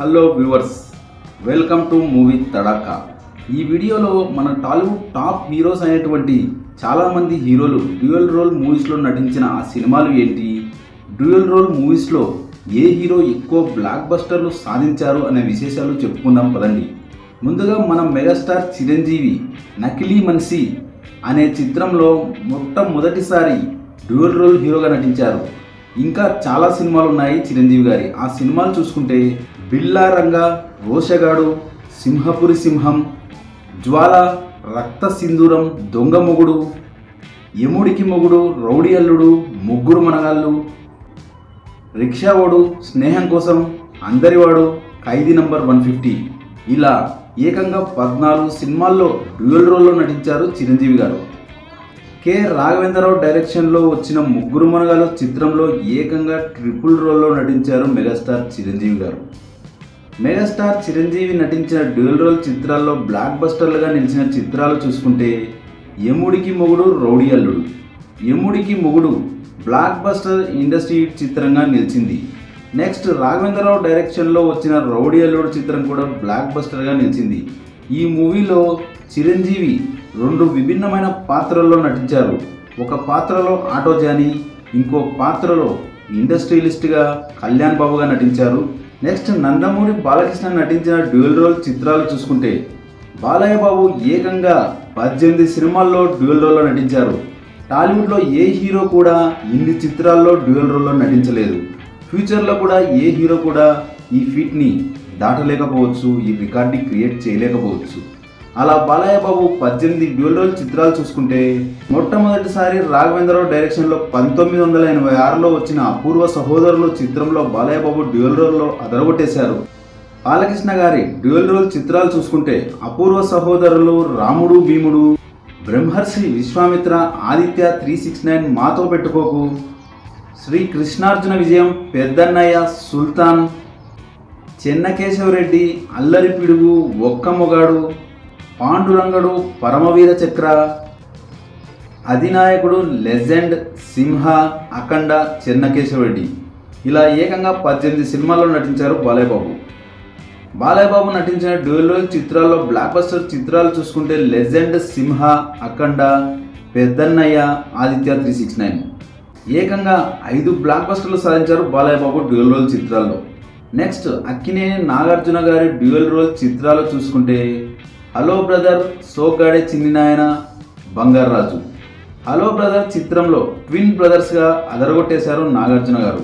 Hello viewers, welcome to movie Tadaka. ఈ వీడియోలో మన టాలీవుడ్ టాప్ హీరోస్ అయినటువంటి చాలామంది హీరోలు డ్యూయల్ రోల్ మూవీస్లో నటించిన ఆ సినిమాలు ఏంటి, డ్యూయల్ రోల్ మూవీస్లో ఏ హీరో ఎక్కువ బ్లాక్ బస్టర్లు సాధించారు అనే విశేషాలు చెప్పుకుందాం పదండి. ముందుగా మనం మెగాస్టార్ చిరంజీవి నకిలీ మనిషి అనే చిత్రంలో మొట్టమొదటిసారి డ్యూయల్ రోల్ హీరోగా నటించారు. ఇంకా చాలా సినిమాలు ఉన్నాయి చిరంజీవి గారి. ఆ సినిమాలు చూసుకుంటే బిల్లా రంగా, రోషగాడు, సింహపురి సింహం, జ్వాల, రక్త సింధూరం, దొంగ మొగుడు, యముడికి మొగుడు, రౌడీ అల్లుడు, ముగ్గురు మనగాళ్ళు, రిక్షావాడు, స్నేహం కోసం, అందరివాడు, ఖైదీ నంబర్ 150 ఇలా ఏకంగా 14 సినిమాల్లో డ్యూయల్ రోల్లో నటించారు చిరంజీవి గారు. కె రాఘవేంద్రరావు డైరెక్షన్లో వచ్చిన ముగ్గురు మనగాళ్ళు చిత్రంలో ఏకంగా ట్రిపుల్ రోల్లో నటించారు మెగాస్టార్ చిరంజీవి గారు. మెగాస్టార్ చిరంజీవి నటించిన డ్యూయల్ రోల్ చిత్రాల్లో బ్లాక్ బస్టర్లుగా నిలిచిన చిత్రాలు చూసుకుంటే యముడికి మొగుడు, రౌడీ అల్లుడు. యముడికి మొగుడు బ్లాక్ బస్టర్ ఇండస్ట్రీ చిత్రంగా నిలిచింది. నెక్స్ట్ రాఘవేంద్రరావు డైరెక్షన్లో వచ్చిన రౌడీ అల్లుడు చిత్రం కూడా బ్లాక్ బస్టర్గా నిలిచింది. ఈ మూవీలో చిరంజీవి 2 విభిన్నమైన పాత్రల్లో నటించారు. ఒక పాత్రలో ఆటో జానీ, ఇంకో పాత్రలో ఇండస్ట్రియలిస్ట్గా కళ్యాణ్ బాబుగా నటించారు. నెక్స్ట్ నందమూరి బాలకృష్ణ నటించిన డ్యూయల్ రోల్ చిత్రాలు చూసుకుంటే బాలయ్య బాబు ఏకంగా 18 సినిమాల్లో డ్యూయల్ రోల్లో నటించారు. టాలీవుడ్లో ఏ హీరో కూడా ఇన్ని చిత్రాల్లో డ్యూయల్ రోల్లో నటించలేదు. ఫ్యూచర్లో కూడా ఏ హీరో కూడా ఈ ఫీట్ని దాటలేకపోవచ్చు, ఈ రికార్డ్ని క్రియేట్ చేయలేకపోవచ్చు. అలా బాలయ్య బాబు 18 డ్యూయల్ రోల్ చిత్రాలు చూసుకుంటే మొట్టమొదటిసారి రాఘవేంద్రరావు డైరెక్షన్లో 1986లో వచ్చిన అపూర్వ సహోదరులు చిత్రంలో బాలయ్య బాబు డ్యూయల్ రోల్లో అదరగొట్టేశారు. బాలకృష్ణ గారి డ్యూయల్ రోల్ చిత్రాలు చూసుకుంటే అపూర్వ సహోదరులు, రాముడు భీముడు, బ్రహ్మర్షి విశ్వామిత్ర, ఆదిత్య, 369, మాతో పెట్టుకోకు, శ్రీ కృష్ణార్జున విజయం, పెద్దన్నయ్య, సుల్తాన్, చెన్నకేశవరెడ్డి, అల్లరి పిడుగు, ఒక్క మొగాడు, పాండురంగడు, పరమవీర చక్ర, అధినాయకుడు, లెజెండ్, సింహ, అఖండ, చెన్నకేశవరెడ్డి ఇలా ఏకంగా 18 సినిమాల్లో నటించారు బాలయ్య బాబు. బాలయ్య బాబు నటించిన డ్యూయల్ రోల్ చిత్రాల్లో బ్లాక్ బస్టర్ చిత్రాలు చూసుకుంటే లెజెండ్, సింహ, అఖండ, పెద్దన్నయ్య, ఆదిత్య, 369 ఏకంగా 5 బ్లాక్ బస్టర్లు సాధించారు బాలయ్య బాబు డ్యూయల్ రోల్ చిత్రాల్లో. నెక్స్ట్ అక్కినేని నాగార్జున గారి డ్యూయల్ రోల్ చిత్రాలు చూసుకుంటే హలో బ్రదర్, సోగ్గాడే చిన్ని నాయన, బంగారాజు. హలో బ్రదర్ చిత్రంలో ట్విన్ బ్రదర్స్గా అదరగొట్టేశారు నాగార్జున గారు.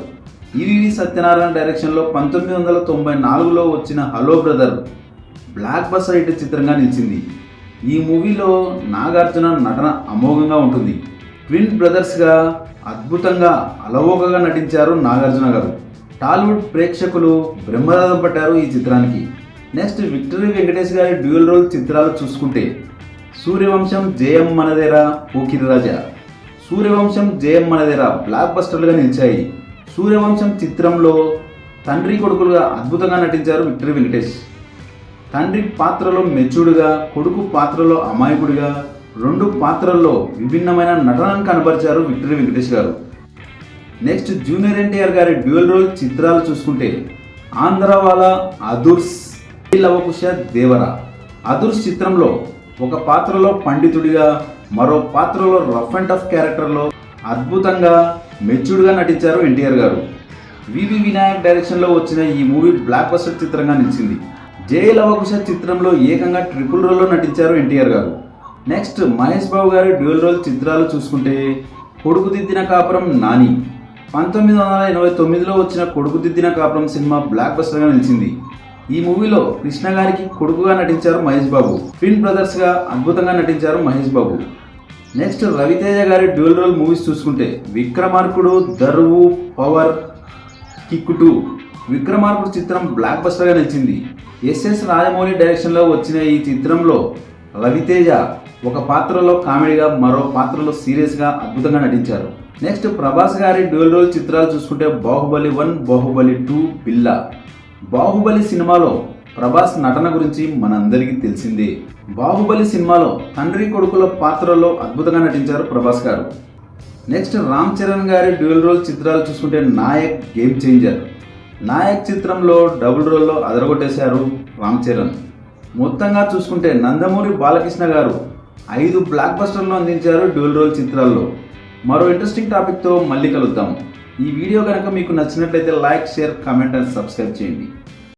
ఈవీవి సత్యనారాయణ డైరెక్షన్లో 1994లో వచ్చిన hello brother block buster hit చిత్రంగా నిలిచింది. ఈ మూవీలో నాగార్జున నటన అమోఘంగా ఉంటుంది. ట్విన్ బ్రదర్స్గా అద్భుతంగా అలవోకగా నటించారు నాగార్జున గారు. టాలీవుడ్ ప్రేక్షకులు బ్రహ్మరథం పట్టారు ఈ చిత్రానికి. నెక్స్ట్ విక్టరీ వెంకటేష్ గారి డ్యూయల్ రోల్ చిత్రాలు చూసుకుంటే సూర్యవంశం, జయం మనదేరా, పోకిరి రాజా. సూర్యవంశం, జయం మనదేరా బ్లాక్ బస్టర్లుగా నిలిచాయి. సూర్యవంశం చిత్రంలో తండ్రి కొడుకులుగా అద్భుతంగా నటించారు విక్టరీ వెంకటేష్. తండ్రి పాత్రలో మెచ్యూర్డ్గా, కొడుకు పాత్రలో అమాయకుడిగా 2 పాత్రల్లో విభిన్నమైన నటనను కనబరిచారు విక్టరీ వెంకటేష్ గారు. నెక్స్ట్ జూనియర్ ఎన్టీఆర్ గారి డ్యూయల్ రోల్ చిత్రాలు చూసుకుంటే ఆంధ్రవాల, అదుర్స్, లవకుశ, దేవరా. అదుర్స్ చిత్రంలో ఒక పాత్రలో పండితుడిగా, మరో పాత్రలో రఫ్ అండ్ టఫ్ క్యారెక్టర్లో అద్భుతంగా మెచ్యూర్డ్గా నటించారు ఎన్టీఆర్ గారు. వివి వినాయక్ డైరెక్షన్లో వచ్చిన ఈ మూవీ బ్లాక్ బస్టర్ చిత్రంగా నిలిచింది. జయ లవకుశ చిత్రంలో ఏకంగా ట్రిపుల్ రోల్లో నటించారు ఎన్టీఆర్ గారు. నెక్స్ట్ మహేష్ బాబు గారి డ్యూయల్ రోల్ చిత్రాలు చూసుకుంటే కొడుకు దిద్దిన కాపురం, నాని. 1989లో వచ్చిన కొడుకు దిద్దిన కాపురం సినిమా బ్లాక్ బస్టర్గా నిలిచింది. ఈ మూవీలో కృష్ణ గారికి కొడుకుగా నటించారు మహేష్ బాబు. ట్విన్ బ్రదర్స్గా అద్భుతంగా నటించారు మహేష్ బాబు. నెక్స్ట్ రవితేజ గారి డ్యూయల్ రోల్ మూవీస్ చూసుకుంటే విక్రమార్కుడు, దరువు, పవర్, కిక్ 2. విక్రమార్కుడు చిత్రం బ్లాక్ బస్టర్గా నిలిచింది. ఎస్ఎస్ రాజమౌళి డైరెక్షన్లో వచ్చిన ఈ చిత్రంలో రవితేజ ఒక పాత్రలో కామెడీగా, మరో పాత్రలో సీరియస్గా అద్భుతంగా నటించారు. నెక్స్ట్ ప్రభాస్ గారి డ్యూయల్ రోల్ చిత్రాలు చూసుకుంటే బాహుబలి 1, బాహుబలి 2, బిల్లా. బాహుబలి సినిమాలో ప్రభాస్ నటన గురించి మనందరికీ తెలిసిందే. బాహుబలి సినిమాలో తండ్రి కొడుకుల పాత్రలో అద్భుతంగా నటించారు ప్రభాస్ గారు. నెక్స్ట్ రామ్ చరణ్ గారి డ్యూయల్ రోల్ చిత్రాలు చూసుకుంటే నాయక్, గేమ్ చేంజర్. నాయక్ చిత్రంలో డబుల్ రోల్లో అదరగొట్టేశారు రామ్ చరణ్. మొత్తంగా చూసుకుంటే నందమూరి బాలకృష్ణ గారు 5 బ్లాక్ బస్టర్లు అందించారు డ్యూయల్ రోల్ చిత్రాల్లో. మరో ఇంట్రెస్టింగ్ టాపిక్తో మళ్ళీ కలుద్దాం. ఈ వీడియో కనుక మీకు నచ్చినట్లయితే like, share, comment and subscribe చేయండి.